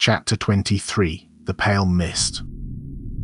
Chapter 23. The Pale Mist.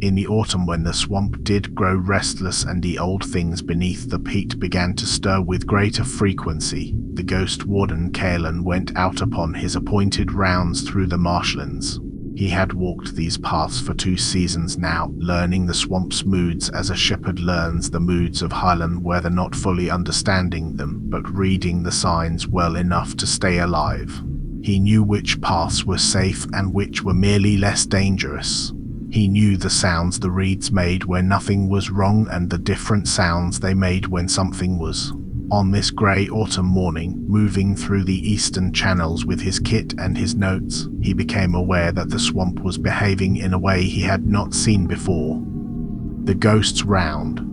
In the autumn, when the swamp did grow restless and the old things beneath the peat began to stir with greater frequency, the ghost warden Kalen went out upon his appointed rounds through the marshlands. He had walked these paths for 2 seasons now, learning the swamp's moods as a shepherd learns the moods of highland weather, not fully understanding them, but reading the signs well enough to stay alive. He knew which paths were safe and which were merely less dangerous. He knew the sounds the reeds made where nothing was wrong and the different sounds they made when something was. On this grey autumn morning, moving through the eastern channels with his kit and his notes, he became aware that the swamp was behaving in a way he had not seen before. The ghost's round.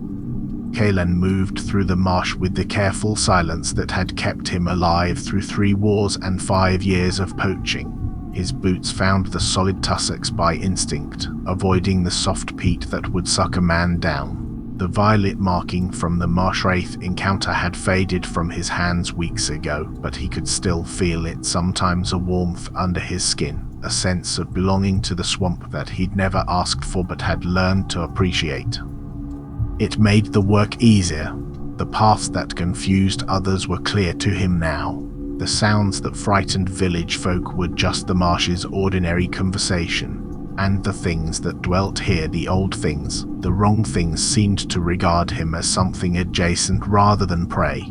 Kalen moved through the marsh with the careful silence that had kept him alive through 3 wars and 5 years of poaching. His boots found the solid tussocks by instinct, avoiding the soft peat that would suck a man down. The violet marking from the marsh wraith encounter had faded from his hands weeks ago, but he could still feel it, sometimes a warmth under his skin, a sense of belonging to the swamp that he'd never asked for but had learned to appreciate. It made the work easier. The paths that confused others were clear to him now. The sounds that frightened village folk were just the marsh's ordinary conversation. And the things that dwelt here, the old things, the wrong things, seemed to regard him as something adjacent rather than prey.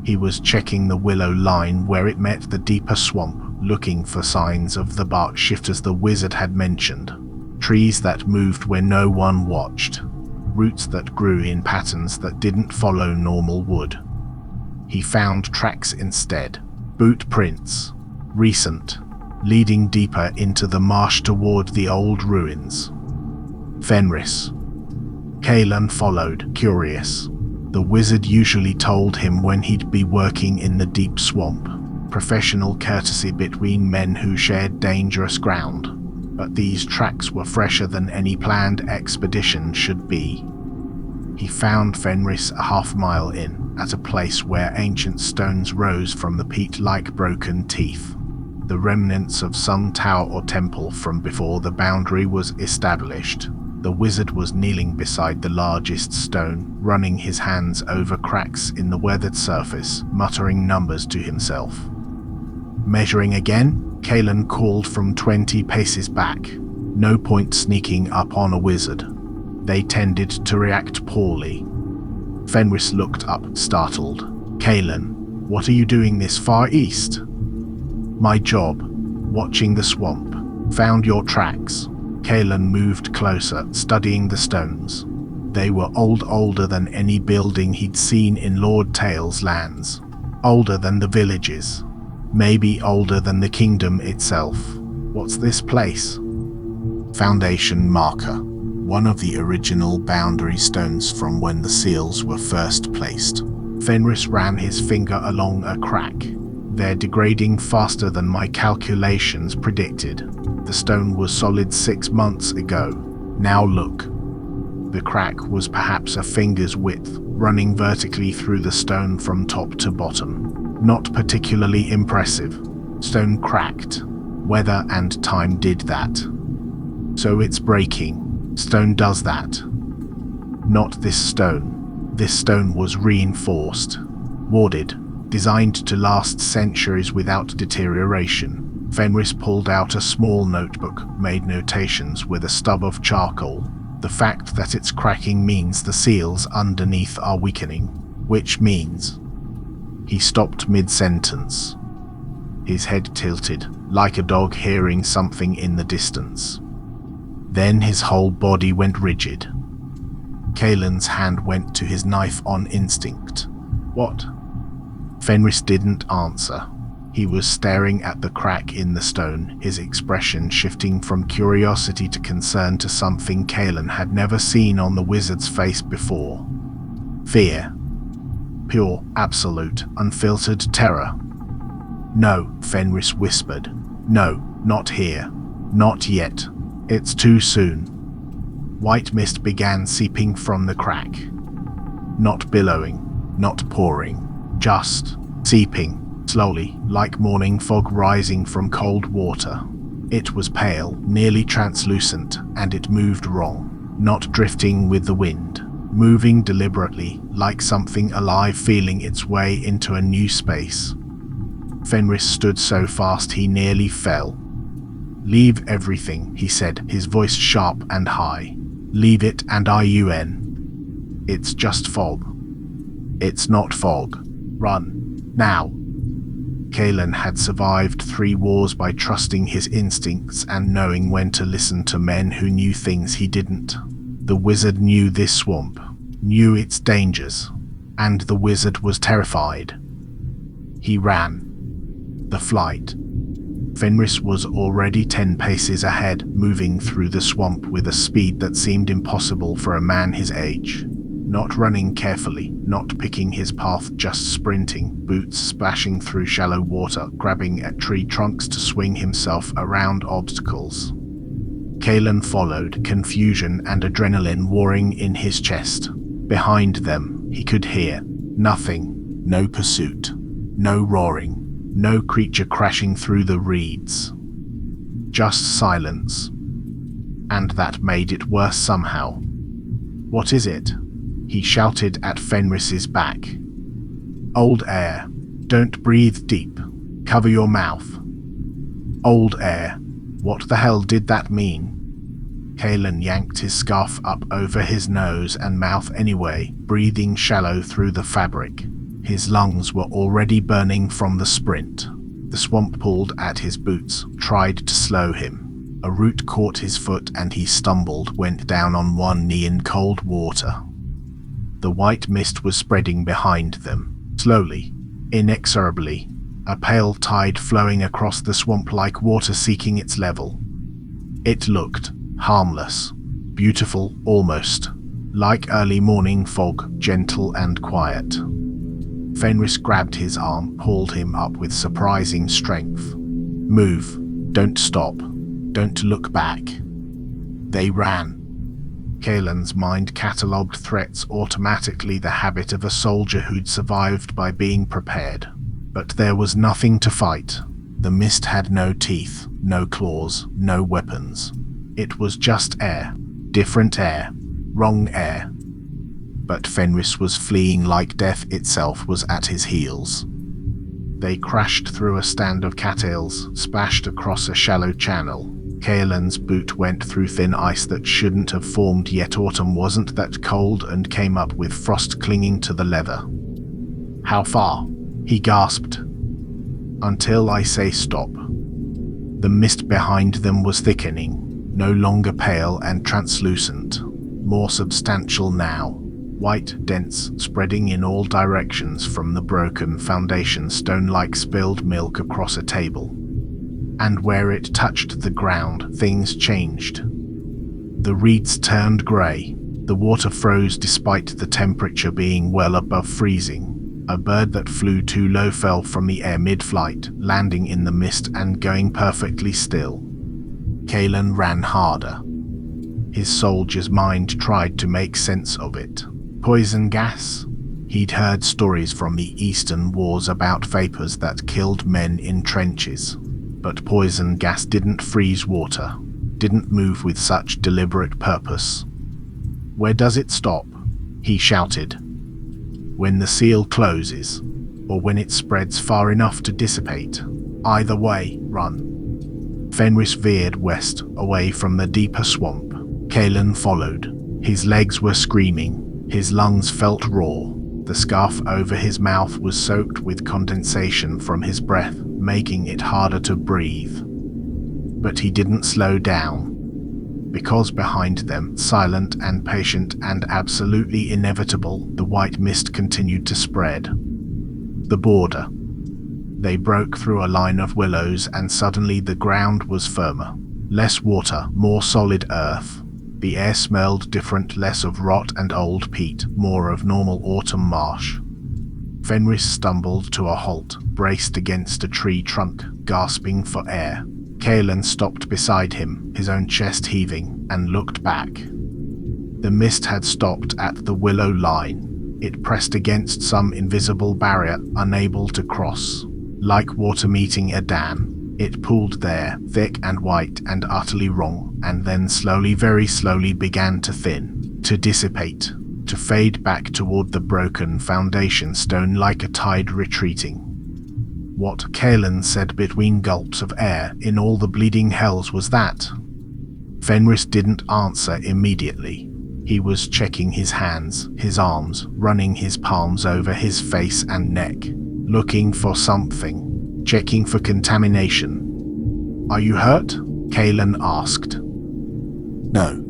He was checking the willow line where it met the deeper swamp, looking for signs of the bark shifters the wizard had mentioned. Trees that moved where no one watched. Roots that grew in patterns that didn't follow normal wood. He found tracks instead. Boot prints. Recent. Leading deeper into the marsh toward the old ruins. Fenris. Kalen followed, curious. The wizard usually told him when he'd be working in the deep swamp. Professional courtesy between men who shared dangerous ground. But these tracks were fresher than any planned expedition should be. He found Fenris a half-mile in, at a place where ancient stones rose from the peat like broken teeth. The remnants of some tower or temple from before the boundary was established. The wizard was kneeling beside the largest stone, running his hands over cracks in the weathered surface, muttering numbers to himself. Measuring again, Kalen called from 20 paces back. No point sneaking up on a wizard. They tended to react poorly. Fenris looked up, startled. "Kalen, what are you doing this far east?" "My job. Watching the swamp. Found your tracks." Kalen moved closer, studying the stones. They were older than any building he'd seen in Lord Tale's lands. Older than the villages. Maybe older than the kingdom itself. What's this place? Foundation marker. One of the original boundary stones from when the seals were first placed. Fenris ran his finger along a crack. They're degrading faster than my calculations predicted. The stone was solid 6 months ago. Now look. The crack was perhaps a finger's width, running vertically through the stone from top to bottom. Not particularly impressive. Stone cracked. Weather and time did that. So it's breaking. Stone does that. Not this stone. This stone was reinforced. Warded. Designed to last centuries without deterioration. Fenris pulled out a small notebook, made notations with a stub of charcoal. The fact that it's cracking means the seals underneath are weakening. Which means... He stopped mid-sentence. His head tilted, like a dog hearing something in the distance. Then his whole body went rigid. Kalen's hand went to his knife on instinct. What? Fenris didn't answer. He was staring at the crack in the stone, his expression shifting from curiosity to concern to something Kalen had never seen on the wizard's face before. Fear. Pure, absolute, unfiltered terror. "No," Fenris whispered. "No, not here. Not yet. It's too soon." White mist began seeping from the crack. Not billowing, not pouring, just seeping, slowly, like morning fog rising from cold water. It was pale, nearly translucent, and it moved wrong, not drifting with the wind, moving deliberately, like something alive feeling its way into a new space. Fenris stood so fast he nearly fell. "Leave everything," he said, his voice sharp and high. "Leave it and IUN. It's just fog." "It's not fog. Run. Now." Kalen had survived 3 wars by trusting his instincts and knowing when to listen to men who knew things he didn't. The wizard knew this swamp, knew its dangers, and the wizard was terrified. He ran. The flight. Fenris was already 10 paces ahead, moving through the swamp with a speed that seemed impossible for a man his age. Not running carefully, not picking his path, just sprinting, boots splashing through shallow water, grabbing at tree trunks to swing himself around obstacles. Kalen followed, confusion and adrenaline warring in his chest. Behind them, he could hear nothing, no pursuit, no roaring, no creature crashing through the reeds. Just silence. And that made it worse somehow. "What is it?" he shouted at Fenris's back. "Old air. Don't breathe deep. Cover your mouth." Old air. What the hell did that mean? Kalen yanked his scarf up over his nose and mouth anyway, breathing shallow through the fabric. His lungs were already burning from the sprint. The swamp pulled at his boots, tried to slow him. A root caught his foot and he stumbled, went down on one knee in cold water. The white mist was spreading behind them, slowly, inexorably, a pale tide flowing across the swamp like water seeking its level. It looked harmless, beautiful almost, like early morning fog, gentle and quiet. Fenris grabbed his arm, pulled him up with surprising strength. "Move, don't stop, don't look back." They ran. Kalen's mind catalogued threats automatically, the habit of a soldier who'd survived by being prepared. But there was nothing to fight. The mist had no teeth, no claws, no weapons. It was just air. Different air. Wrong air. But Fenris was fleeing like death itself was at his heels. They crashed through a stand of cattails, splashed across a shallow channel. Kalen's boot went through thin ice that shouldn't have formed, yet autumn wasn't that cold and came up with frost clinging to the leather. "How far?" he gasped. "Until I say stop." The mist behind them was thickening, no longer pale and translucent, more substantial now, white, dense, spreading in all directions from the broken foundation stone like spilled milk across a table. And where it touched the ground, things changed. The reeds turned grey. The water froze despite the temperature being well above freezing. A bird that flew too low fell from the air mid-flight, landing in the mist and going perfectly still. Kalen ran harder. His soldier's mind tried to make sense of it. Poison gas? He'd heard stories from the Eastern Wars about vapors that killed men in trenches. But poison gas didn't freeze water, didn't move with such deliberate purpose. "Where does it stop?" he shouted. "When the seal closes, or when it spreads far enough to dissipate. Either way, run." Fenris veered west, away from the deeper swamp. Kalen followed. His legs were screaming. His lungs felt raw. The scarf over his mouth was soaked with condensation from his breath, making it harder to breathe. But he didn't slow down. Because behind them, silent and patient and absolutely inevitable, the white mist continued to spread. The border. They broke through a line of willows and suddenly the ground was firmer. Less water, more solid earth. The air smelled different, less of rot and old peat, more of normal autumn marsh. Fenris stumbled to a halt, braced against a tree trunk, gasping for air. Kalen stopped beside him, his own chest heaving, and looked back. The mist had stopped at the willow line. It pressed against some invisible barrier, unable to cross. Like water meeting a dam. It pooled there, thick and white and utterly wrong, and then slowly, very slowly began to thin, to dissipate, to fade back toward the broken foundation stone like a tide retreating. What, Kalen said between gulps of air, in all the bleeding hells was that? Fenris didn't answer immediately. He was checking his hands, his arms, running his palms over his face and neck, looking for something, checking for contamination. "Are you hurt?" Kalen asked. "No."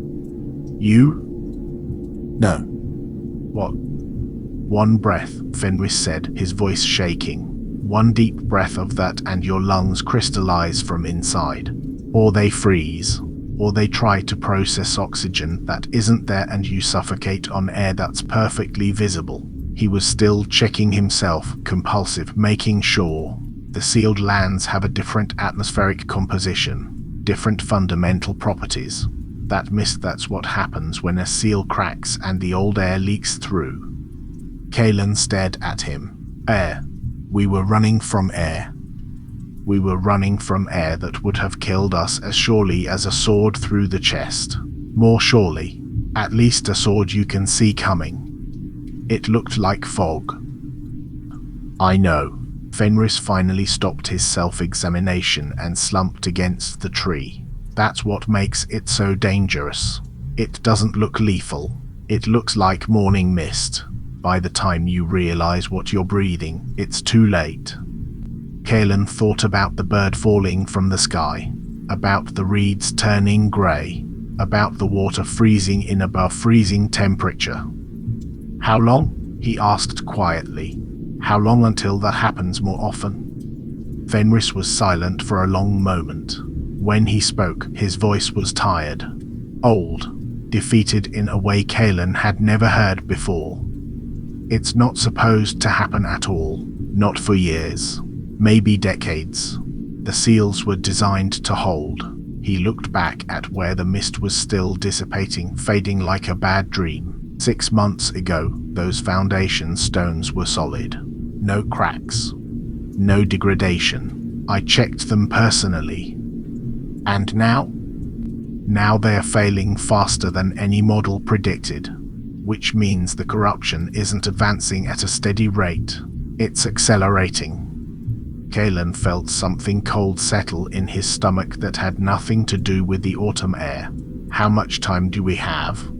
"You?" "No." "What?" "One breath," Fenris said, his voice shaking. "One deep breath of that and your lungs crystallize from inside. Or they freeze. Or they try to process oxygen that isn't there and you suffocate on air that's perfectly visible." He was still checking himself, compulsive, making sure. The sealed lands have a different atmospheric composition, different fundamental properties. That mist, that's what happens when a seal cracks and the old air leaks through. Kalen stared at him. "Air. We were running from air. We were running from air that would have killed us as surely as a sword through the chest. More surely. At least a sword you can see coming. It looked like fog." "I know." Fenris finally stopped his self-examination and slumped against the tree. "That's what makes it so dangerous. It doesn't look lethal. It looks like morning mist. By the time you realize what you're breathing, it's too late." Kalen thought about the bird falling from the sky, about the reeds turning grey, about the water freezing in above freezing temperature. "How long?" he asked quietly. "How long until that happens more often?" Fenris was silent for a long moment. When he spoke, his voice was tired, old, defeated in a way Kalen had never heard before. "It's not supposed to happen at all. Not for years. Maybe decades. The seals were designed to hold." He looked back at where the mist was still dissipating, fading like a bad dream. 6 months ago, those foundation stones were solid. No cracks. No degradation. I checked them personally. And now? Now they're failing faster than any model predicted. Which means the corruption isn't advancing at a steady rate. It's accelerating. Kalen felt something cold settle in his stomach that had nothing to do with the autumn air. "How much time do we have?"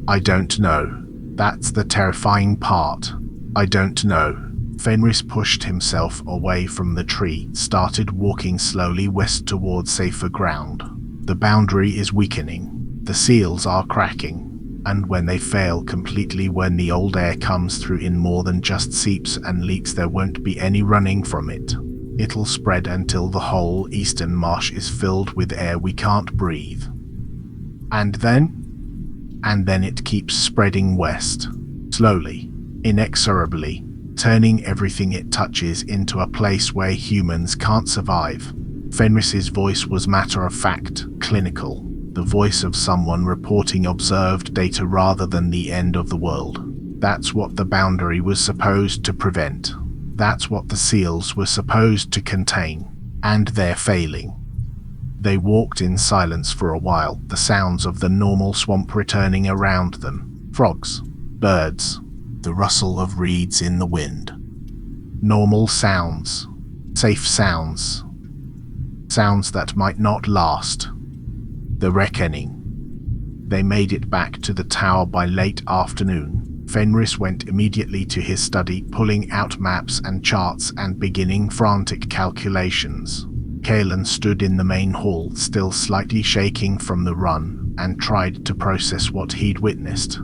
"I don't know. That's the terrifying part. I don't know." Fenris pushed himself away from the tree, started walking slowly west towards safer ground. The boundary is weakening. The seals are cracking. And when they fail completely, when the old air comes through in more than just seeps and leaks, there won't be any running from it. It'll spread until the whole eastern marsh is filled with air we can't breathe. And then? And then it keeps spreading west, slowly, inexorably, turning everything it touches into a place where humans can't survive. Fenris's voice was matter-of-fact, clinical. The voice of someone reporting observed data rather than the end of the world. That's what the boundary was supposed to prevent. That's what the seals were supposed to contain. And they're failing. They walked in silence for a while, the sounds of the normal swamp returning around them. Frogs, birds, the rustle of reeds in the wind. Normal sounds. Safe sounds. Sounds that might not last. The reckoning. They made it back to the tower by late afternoon. Fenris went immediately to his study, pulling out maps and charts and beginning frantic calculations. Kalen stood in the main hall, still slightly shaking from the run, and tried to process what he'd witnessed.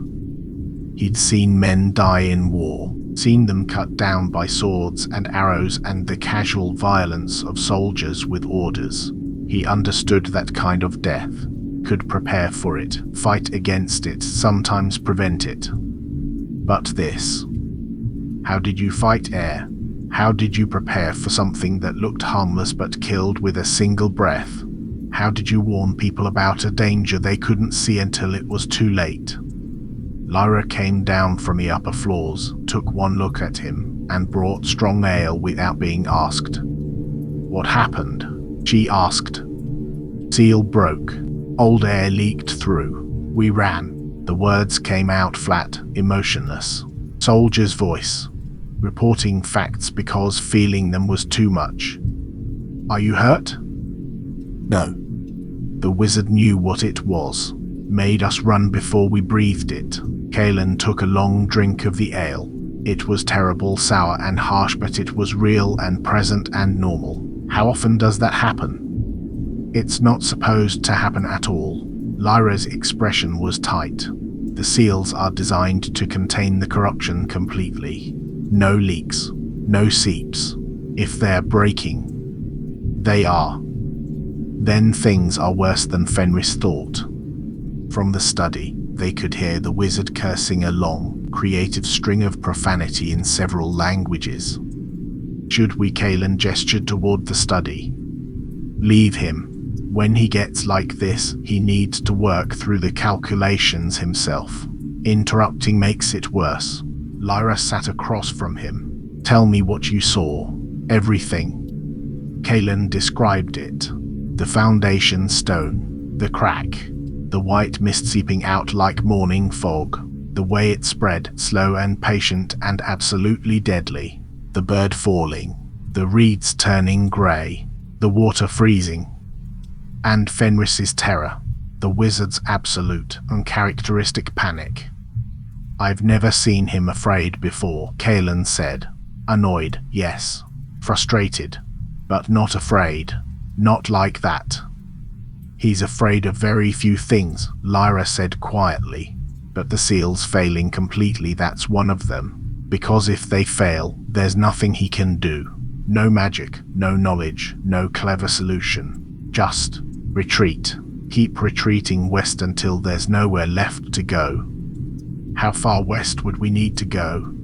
He'd seen men die in war, seen them cut down by swords and arrows and the casual violence of soldiers with orders. He understood that kind of death, could prepare for it, fight against it, sometimes prevent it. But this. How did you fight air? How did you prepare for something that looked harmless but killed with a single breath? How did you warn people about a danger they couldn't see until it was too late? Lyra came down from the upper floors, took one look at him, and brought strong ale without being asked. What happened? she asked. Seal broke. Old air leaked through. We ran. The words came out flat, emotionless. Soldier's voice, reporting facts because feeling them was too much. Are you hurt? No. The wizard knew what it was. Made us run before we breathed it. Kalen took a long drink of the ale. It was terrible, sour and harsh, but it was real and present and normal. How often does that happen? It's not supposed to happen at all. Lyra's expression was tight. The seals are designed to contain the corruption completely. No leaks, no seeps. If they're breaking, they are. Then things are worse than Fenris thought. From the study, they could hear the wizard cursing a long, creative string of profanity in several languages. Should we? Kalen gestured toward the study. Leave him. When he gets like this, he needs to work through the calculations himself. Interrupting makes it worse. Lyra sat across from him. Tell me what you saw. Everything. Kalen described it. The foundation stone, the crack, the white mist seeping out like morning fog, the way it spread, slow and patient and absolutely deadly, the bird falling, the reeds turning grey, the water freezing, and Fenris's terror, the wizard's absolute, uncharacteristic panic. I've never seen him afraid before, Kalen said. Annoyed, yes. Frustrated, but not afraid. Not like that. He's afraid of very few things, Lyra said quietly. But the seals failing completely, that's one of them. Because if they fail, there's nothing he can do. No magic, no knowledge, no clever solution. Just retreat. Keep retreating west until there's nowhere left to go. How far west would we need to go?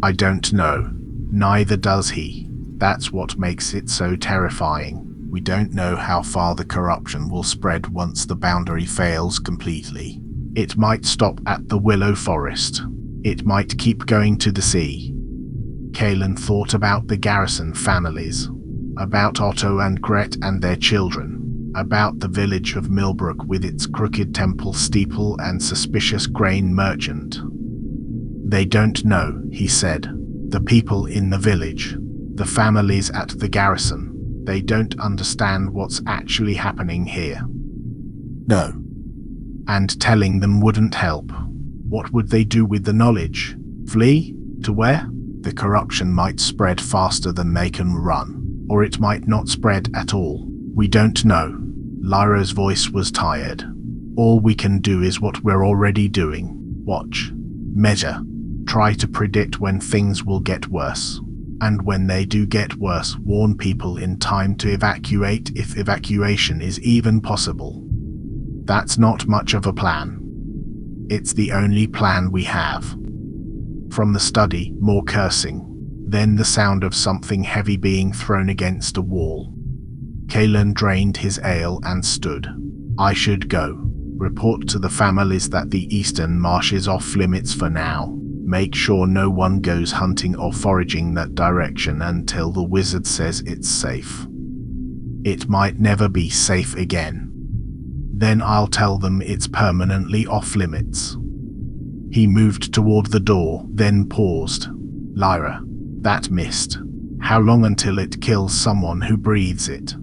I don't know. Neither does he. That's what makes it so terrifying. We don't know how far the corruption will spread once the boundary fails completely. It might stop at the willow forest. It might keep going to the sea. Kalen thought about the garrison families, about Otto and Gret and their children, about the village of Millbrook with its crooked temple steeple and suspicious grain merchant. They don't know, he said. The people in the village, the families at the garrison, they don't understand what's actually happening here. No. And telling them wouldn't help. What would they do with the knowledge? Flee? To where? The corruption might spread faster than they can run, or it might not spread at all. We don't know. Lyra's voice was tired. All we can do is what we're already doing. Watch. Measure. Try to predict when things will get worse. And when they do get worse, warn people in time to evacuate if evacuation is even possible. That's not much of a plan. It's the only plan we have. From the study, more cursing. Then the sound of something heavy being thrown against a wall. Kalen drained his ale and stood. I should go. Report to the families that the eastern marsh is off limits for now. Make sure no one goes hunting or foraging that direction until the wizard says it's safe. It might never be safe again. Then I'll tell them it's permanently off limits. He moved toward the door, then paused. Lyra, that mist. How long until it kills someone who breathes it?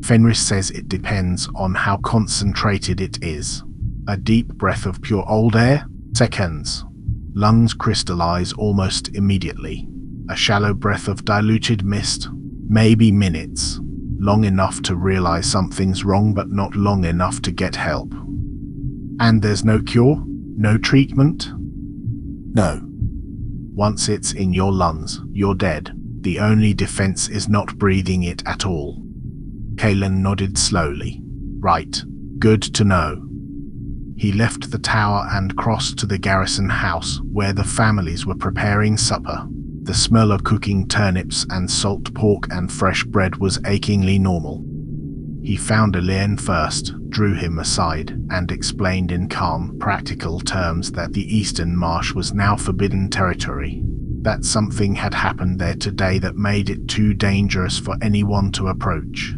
Fenris says it depends on how concentrated it is. A deep breath of pure old air? Seconds. Lungs crystallize almost immediately. A shallow breath of diluted mist? Maybe minutes. Long enough to realize something's wrong, but not long enough to get help. And there's no cure? No treatment? No. Once it's in your lungs, you're dead. The only defense is not breathing it at all. Kalen nodded slowly. Right. Good to know. He left the tower and crossed to the garrison house, where the families were preparing supper. The smell of cooking turnips and salt pork and fresh bread was achingly normal. He found Elaine first, drew him aside, and explained in calm, practical terms that the eastern marsh was now forbidden territory. That something had happened there today that made it too dangerous for anyone to approach.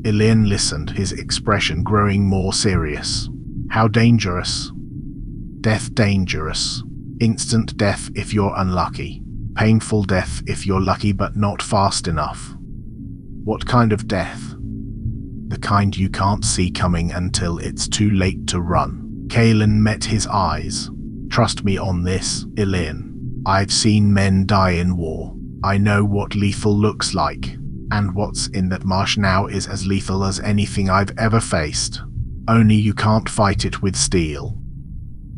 Elaine listened, his expression growing more serious. How dangerous? Death dangerous. Instant death if you're unlucky. Painful death if you're lucky but not fast enough. What kind of death? The kind you can't see coming until it's too late to run. Kalen met his eyes. Trust me on this, Elaine. I've seen men die in war. I know what lethal looks like. And what's in that marsh now is as lethal as anything I've ever faced. Only you can't fight it with steel.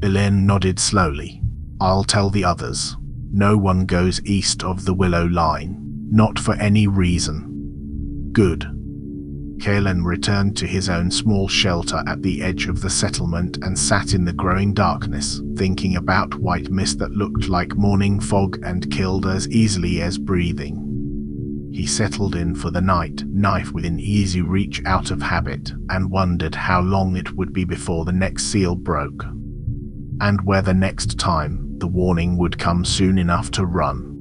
Elaine nodded slowly. I'll tell the others. No one goes east of the Willow Line. Not for any reason. Good. Kalen returned to his own small shelter at the edge of the settlement and sat in the growing darkness, thinking about white mist that looked like morning fog and killed as easily as breathing. He settled in for the night, knife within easy reach out of habit, and wondered how long it would be before the next seal broke, and whether next time the warning would come soon enough to run.